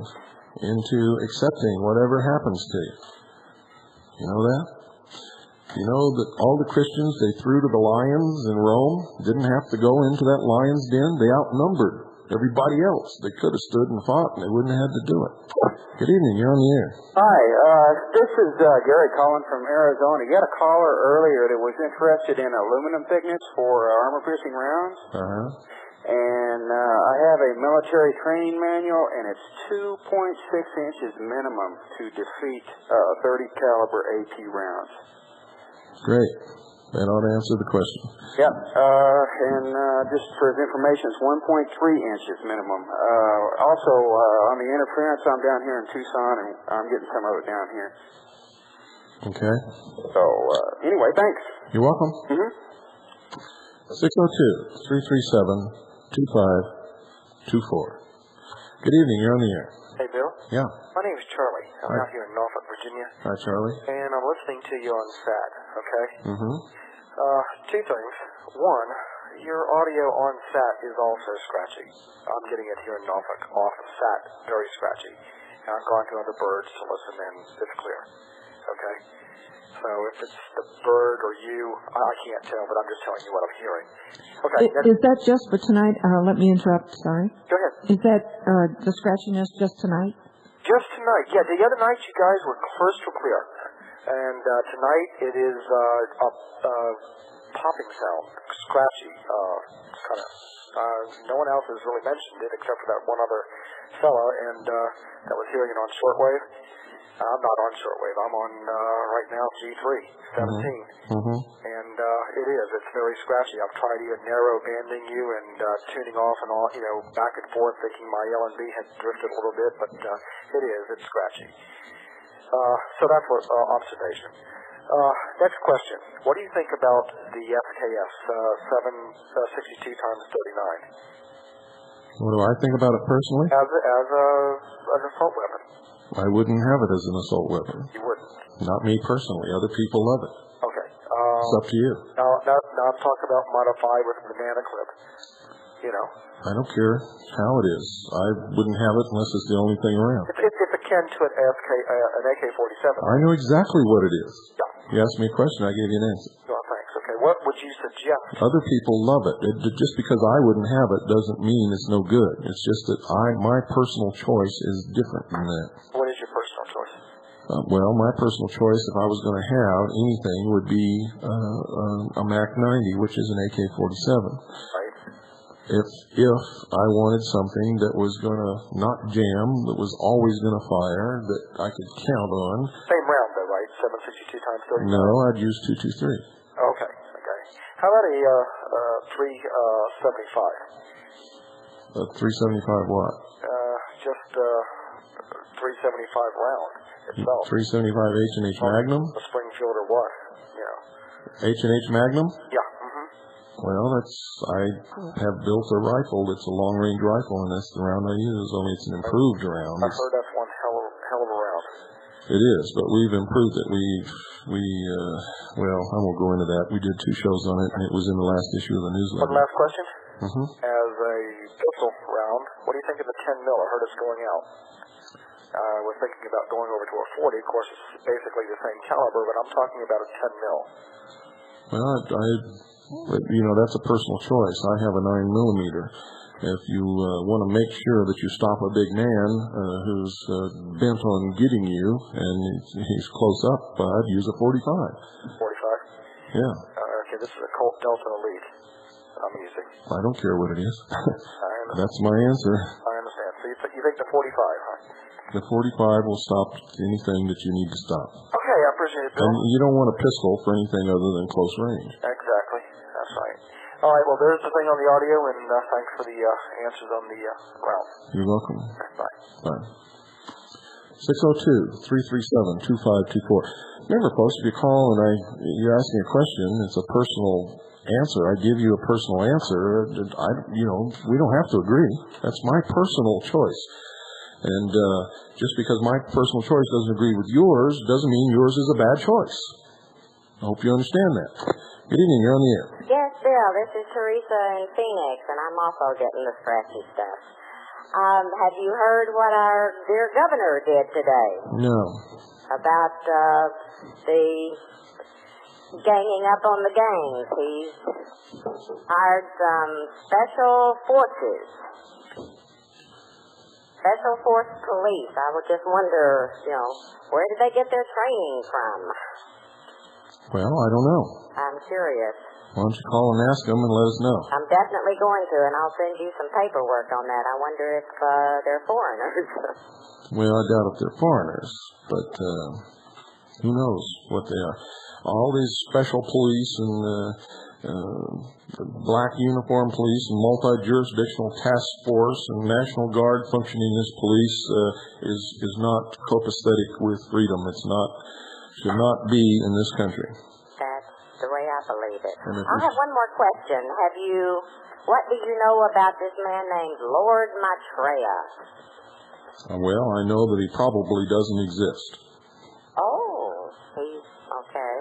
into accepting whatever happens to you. You know that? You know that all the Christians they threw to the lions in Rome didn't have to go into that lion's den. They outnumbered everybody else. They could have stood and fought, and they wouldn't have had to do it. Good evening. You're on the air. Hi. This is Gary calling from Arizona. You had a caller earlier that was interested in aluminum thickness for armor-piercing rounds. Uh-huh. And I have a military training manual, and it's 2.6 inches minimum to defeat 30 caliber AP rounds. Great. That ought to answer the question. Yep. And just for his information, it's 1.3 inches minimum. Also, on the interference, I'm down here in Tucson, and I'm getting some of it down here. Okay. So, anyway, thanks. You're welcome. 602-337-2524. Good evening. You're on the air. Hey, Bill. Yeah. My name is Charlie. I'm out here in Norfolk, Virginia. Hi, Charlie. And I'm listening to you on SAT, okay? Mm-hmm. Two things. One, your audio on SAT is also scratchy. I'm getting it here in Norfolk off of SAT, very scratchy. And I've gone to other birds to listen, and it's clear. Okay? So if it's the bird or you, I can't tell, but I'm just telling you what I'm hearing. Okay. Is that just for tonight? Let me interrupt, sorry. Go ahead. Is that the scratchiness just tonight? Just tonight. Yeah, the other night you guys were crystal clear. And tonight it is a popping sound, scratchy, kind of. No one else has really mentioned it except for that one other fellow, and that was hearing it on shortwave. I'm not on shortwave. I'm on right now G3 17, and it's very scratchy. I've tried even narrow banding you and tuning off and all, back and forth, thinking my L&B had drifted a little bit, but it's scratchy. So that's what observation. Next question. What do you think about the FKS 762 times 39? What do I think about it personally? As an assault weapon. I wouldn't have it as an assault weapon. You wouldn't? Not me personally. Other people love it. Okay. It's up to you. Now I'm talking about modified with a banana clip. I don't care how it is. I wouldn't have it unless it's the only thing around. It's akin to an AK-47. I know exactly what it is. Yeah. You asked me a question, I gave you an answer. Oh, thanks. Okay. What would you suggest Other people love it. Just because I wouldn't have it doesn't mean it's no good. It's just that my personal choice is different than that. What is your personal choice? Well, my personal choice, if I was going to have anything, would be a MAC-90, which is an AK-47. Right. If I wanted something that was going to not jam, that was always going to fire, that I could count on. Same round, though, right? 7.62 times 30. No, I'd use .223. Okay. How about a 375? 375 what? Just 375 round itself. 375 H&H Magnum? A Springfield or what? H&H Magnum? Yeah. Well, I have built a rifle that's a long-range rifle, and that's the round I use, only it's an improved round. I've heard that's one hell of a round. It is, but we've improved it. Well, I won't go into that. We did 2 shows on it, and it was in the last issue of the newsletter. One last question. Mm-hmm. As a pistol round, what do you think of the 10 mil? I heard it's going out. We're thinking about going over to a 40. Of course, it's basically the same caliber, but I'm talking about a 10 mil. Well, that's a personal choice. I have a 9mm. If you want to make sure that you stop a big man who's bent on getting you, and he's close up, I'd use a 45. 45? Yeah. Okay, this is a Colt Delta Elite I'm using. I don't care what it is. That's my answer. I understand. So you think the 45, huh? The 45 will stop anything that you need to stop. Okay, I appreciate it, Bill. And you don't want a pistol for anything other than close range. Exactly. That's right. All right, well, there's the thing on the audio, and thanks for the answers on the round. You're welcome. Bye. Bye. 602-337-2524. Remember, folks, if you call and you're asking a question, it's a personal answer. I give you a personal answer. We don't have to agree. That's my personal choice. And just because my personal choice doesn't agree with yours doesn't mean yours is a bad choice. I hope you understand that. Good evening. You're on the air. Yes, Bill. This is Teresa in Phoenix, and I'm also getting the scratchy stuff. Have you heard what our dear governor did today? No. About the ganging up on the gangs. He's hired some special forces. Special force police. I would just wonder, where did they get their training from? Well, I don't know. I'm curious. Why don't you call and ask them and let us know? I'm definitely going to, and I'll send you some paperwork on that. I wonder if they're foreigners. Well, I doubt if they're foreigners, but who knows what they are. All these special police and black uniform police and multi-jurisdictional task force and National Guard functioning as police is not copacetic with freedom. Should not be in this country. That's the way I believe it. I have one more question. What do you know about this man named Lord Maitreya? Well, I know that he probably doesn't exist. Oh, he's okay.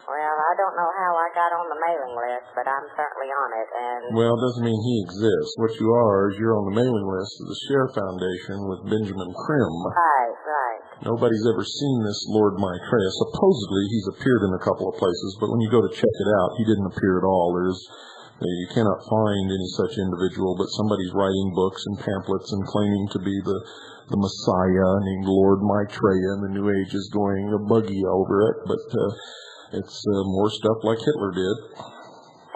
Well, I don't know how I got on the mailing list, but I'm certainly on it. Well, it doesn't mean he exists. What you are is you're on the mailing list of the Share Foundation with Benjamin Krim. Right. Nobody's ever seen this Lord Maitreya. Supposedly, he's appeared in a couple of places, but when you go to check it out, he didn't appear at all. You cannot find any such individual, but somebody's writing books and pamphlets and claiming to be the Messiah named Lord Maitreya, and the New Age is going a buggy over it, but it's more stuff like Hitler did.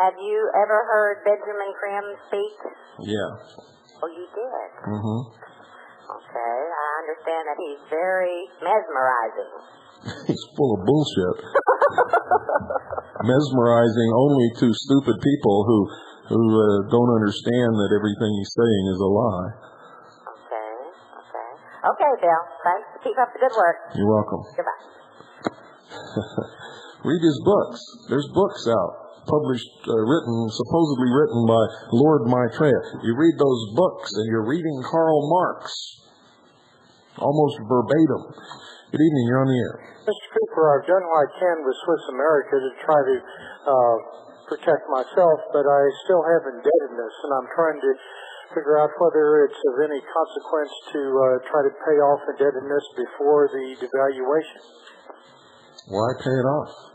Have you ever heard Benjamin Krim speak? Yeah. Oh, you did? Mm-hmm. Okay, I understand that he's very mesmerizing. He's full of bullshit. Mesmerizing only to stupid people who don't understand that everything he's saying is a lie. Okay, Bill. Thanks. Keep up the good work. You're welcome. Goodbye. Read his books. There's books out, published, supposedly written by Lord Maitreya. You read those books and you're reading Karl Marx, almost verbatim. Good evening, you're on the air. Mr. Cooper, I've done what I can with Swiss America to try to protect myself, but I still have indebtedness, and I'm trying to figure out whether it's of any consequence to try to pay off indebtedness before the devaluation. Why pay it off?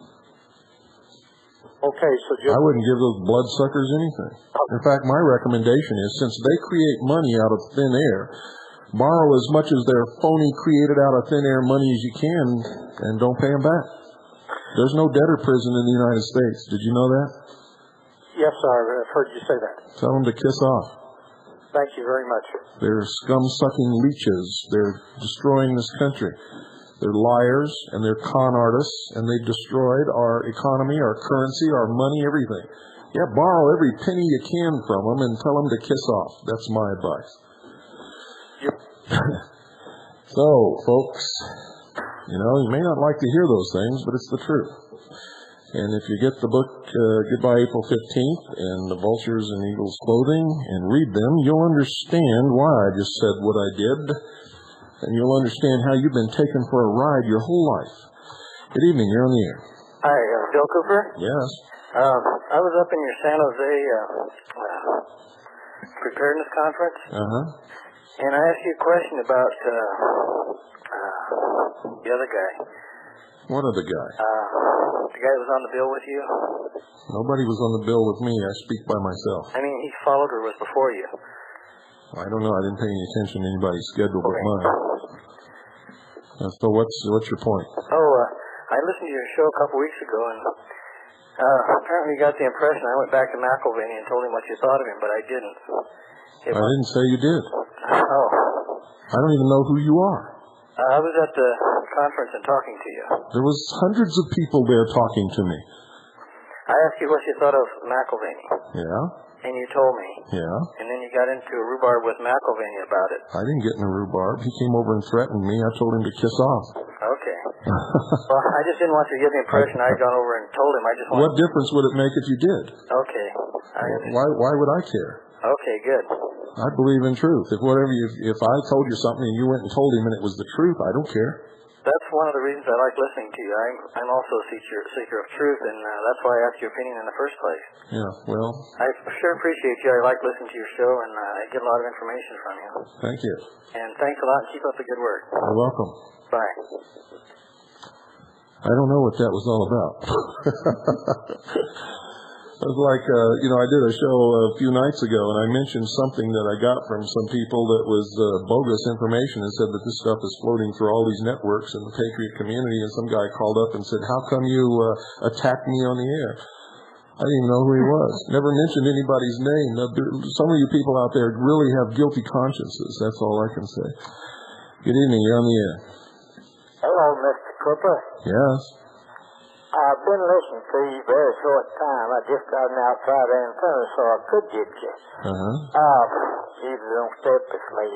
Okay, so just... I wouldn't give those bloodsuckers anything. In fact, my recommendation is, since they create money out of thin air, borrow as much as their phony created out of thin air money as you can, and don't pay them back. There's no debtor prison in the United States. Did you know that? Yes, sir. I've heard you say that. Tell them to kiss off. Thank you very much. They're scum-sucking leeches. They're destroying this country. They're liars, and they're con artists, and they've destroyed our economy, our currency, our money, everything. Yeah, borrow every penny you can from them and tell them to kiss off. That's my advice. So, folks, you may not like to hear those things, but it's the truth. And if you get the book, Goodbye April 15th, and The Vultures in Eagles' Clothing, and read them, you'll understand why I just said what I did, and you'll understand how you've been taken for a ride your whole life. Good evening, you're on the air. Hi, Bill Cooper? Yes. I was up in your San Jose preparedness conference, and I asked you a question about the other guy. What other guy? The guy that was on the bill with you? Nobody was on the bill with me. I speak by myself. I mean, he followed or was before you? I don't know. I didn't pay any attention to anybody's schedule but mine. So what's your point? I listened to your show a couple weeks ago, and apparently you got the impression I went back to McIlvaney and told him what you thought of him, but I didn't. I didn't say you did. Oh. I don't even know who you are. I was at the conference and talking to you. There was hundreds of people there talking to me. I asked you what you thought of McIlvaney. Yeah? And you told me. Yeah? And then you got into a rhubarb with McIlvaney about it. I didn't get in a rhubarb. He came over and threatened me. I told him to kiss off. Okay. Well, I just didn't want you to get the impression I'd gone over and told him. I just wanted... What difference would it make if you did? Okay. Why would I care? Okay, good. I believe in truth. If I told you something and you went and told him and it was the truth, I don't care. That's one of the reasons I like listening to you. I'm also a seeker of truth, and that's why I asked your opinion in the first place. Yeah, well... I sure appreciate you. I like listening to your show, and I get a lot of information from you. Thank you. And thanks a lot, and keep up the good work. You're welcome. Bye. I don't know what that was all about. It was like, I did a show a few nights ago, and I mentioned something that I got from some people that was bogus information and said that this stuff is floating through all these networks in the Patriot community, and some guy called up and said, how come you attacked me on the air? I didn't even know who he was. Never mentioned anybody's name. Some of you people out there really have guilty consciences. That's all I can say. Good evening. You're on the air. Hello, Mr. Cooper. Yes. I've been listening to you a very short time. I just got an outside antenna, so I could get you. You don't step with me.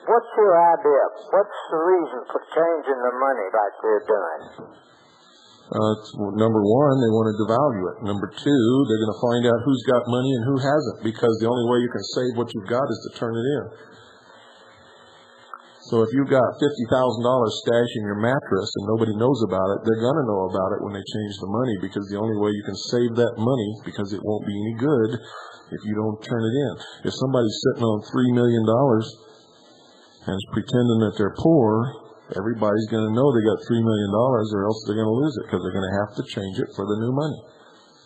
What's your idea? What's the reason for changing the money like they're doing? Number one, they want to devalue it. Number two, they're going to find out who's got money and who hasn't, because the only way you can save what you've got is to turn it in. So if you've got $50,000 stashed in your mattress and nobody knows about it, they're going to know about it when they change the money, because the only way you can save that money, because it won't be any good if you don't turn it in. If somebody's sitting on $3 million and is pretending that they're poor, everybody's going to know they got $3 million, or else they're going to lose it, because they're going to have to change it for the new money.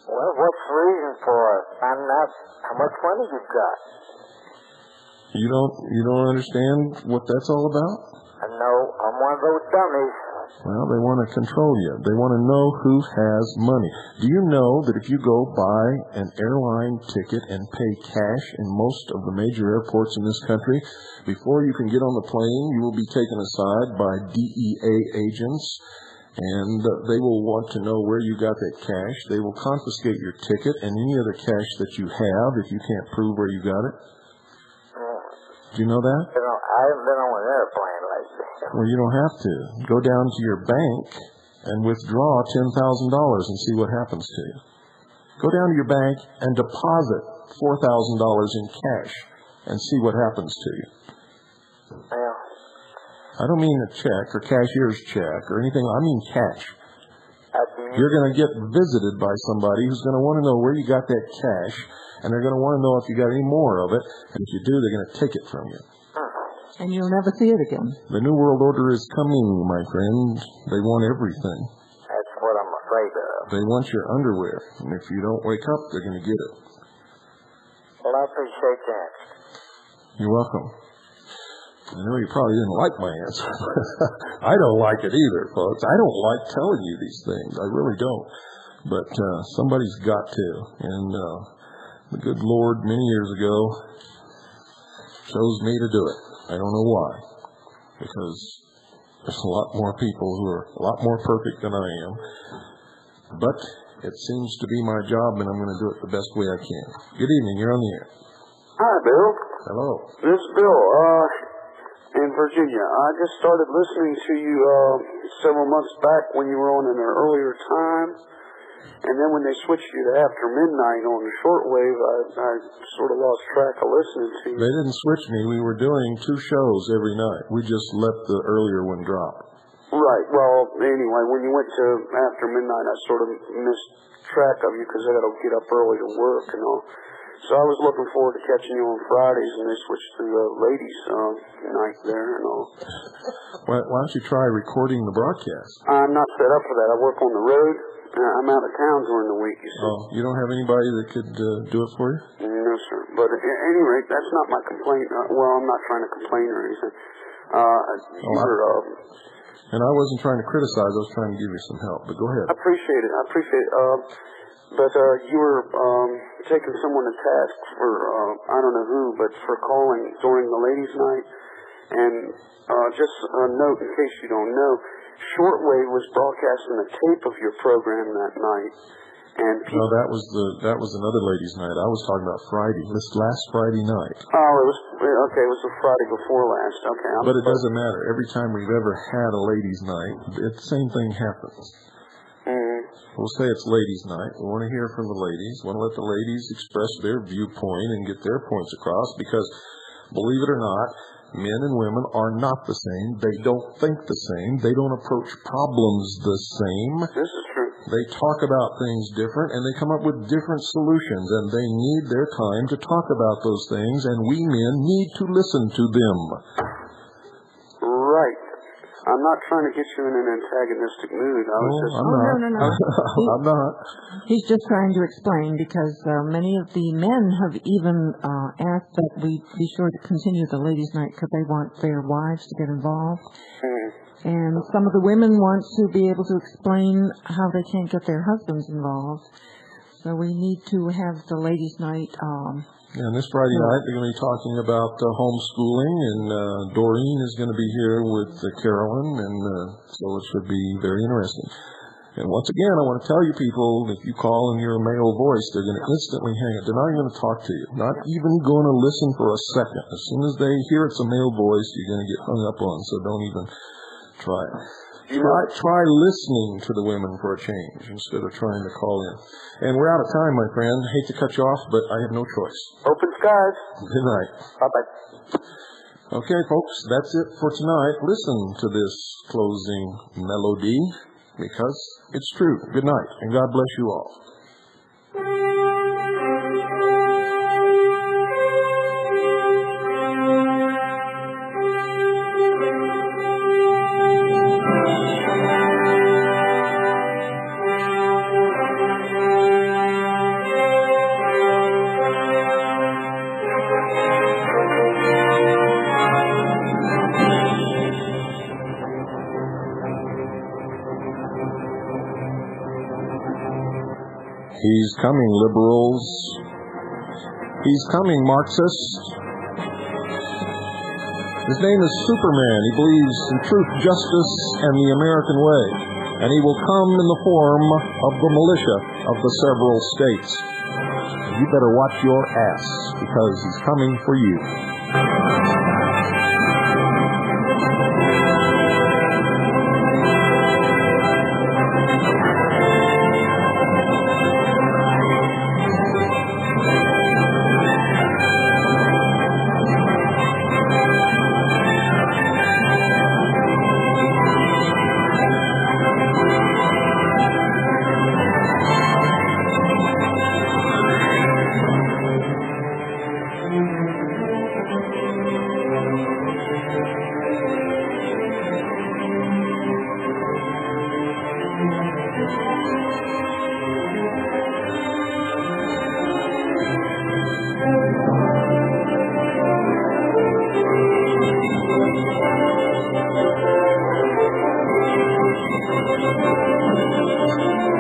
Well, what's the reason for it? Finding out how much money you've got. You don't understand what that's all about? No, I'm one of those dummies. Well, they want to control you. They want to know who has money. Do you know that if you go buy an airline ticket and pay cash in most of the major airports in this country, before you can get on the plane, you will be taken aside by DEA agents, and they will want to know where you got that cash. They will confiscate your ticket and any other cash that you have if you can't prove where you got it. Do you know that? I haven't been on an airplane lately. Well, you don't have to. Go down to your bank and withdraw $10,000 and see what happens to you. Go down to your bank and deposit $4,000 in cash and see what happens to you. Well, I don't mean a check or cashier's check or anything. I mean cash. You're going to get visited by somebody who's going to want to know where you got that cash, and they're going to want to know if you got any more of it, and if you do, they're going to take it from you. And you'll never see it again. The New World Order is coming, my friend. They want everything. That's what I'm afraid of. They want your underwear, and if you don't wake up, they're going to get it. Well, I appreciate that. You're welcome. I know you probably didn't like my answer. I don't like it either, folks. I don't like telling you these things. I really don't. But somebody's got to. And the good Lord, many years ago, chose me to do it. I don't know why. Because there's a lot more people who are a lot more perfect than I am. But it seems to be my job, and I'm going to do it the best way I can. Good evening. You're on the air. Hi, Bill. Hello. This is Bill in Virginia. I just started listening to you several months back when you were on in an earlier time. And then when they switched you to after midnight on the shortwave, I sort of lost track of listening to you. They didn't switch me. We were doing 2 shows every night. We just let the earlier one drop. Right. Well, anyway, when you went to after midnight, I sort of missed track of you because I got to get up early to work and all. So I was looking forward to catching you on Fridays, and they switched to the ladies' night there and all. Why don't you try recording the broadcast? I'm not set up for that. I work on the road. I'm out of town during the week, you see. Oh, you don't have anybody that could do it for you? No, sir. But at any rate, that's not my complaint. Well, I'm not trying to complain or anything. And I wasn't trying to criticize. I was trying to give you some help. But go ahead. I appreciate it. But you were taking someone to task for, I don't know who, but for calling during the ladies' night. And just a note in case you don't know, Shortwave was broadcasting a tape of your program that night. And no, that was another ladies' night. I was talking about Friday, this last Friday night. Oh, it was okay. It was the Friday before last. Okay, but it doesn't matter. Every time we've ever had a ladies' night, the same thing happens. We'll say it's ladies' night. We want to hear from the ladies. We want to let the ladies express their viewpoint and get their points across because, believe it or not, men and women are not the same. They don't think the same. They don't approach problems the same. This is true. They talk about things different, and they come up with different solutions, and they need their time to talk about those things, and we men need to listen to them. Right. I'm not trying to get you in an antagonistic mood. No. I'm not. He's just trying to explain because many of the men have even asked that we be sure to continue the ladies' night because they want their wives to get involved. And some of the women want to be able to explain how they can't get their husbands involved. So we need to have the ladies' night. And this Friday night, we're going to be talking about homeschooling, and Doreen is going to be here with Carolyn, and so it should be very interesting. And once again, I want to tell you people, if you call in your male voice, they're going to instantly hang it. They're not even going to talk to you, not even going to listen for a second. As soon as they hear it's a male voice, you're going to get hung up on, so don't even try it. Try listening to the women for a change instead of trying to call in. And we're out of time, my friend. Hate to cut you off, but I have no choice. Open skies. Good night. Bye-bye. Okay, folks, that's it for tonight. Listen to this closing melody because it's true. Good night, and God bless you all. He's coming, liberals. He's coming, Marxists. His name is Superman. He believes in truth, justice, and the American way. And he will come in the form of the militia of the several states. You better watch your ass, because he's coming for you. Thank you.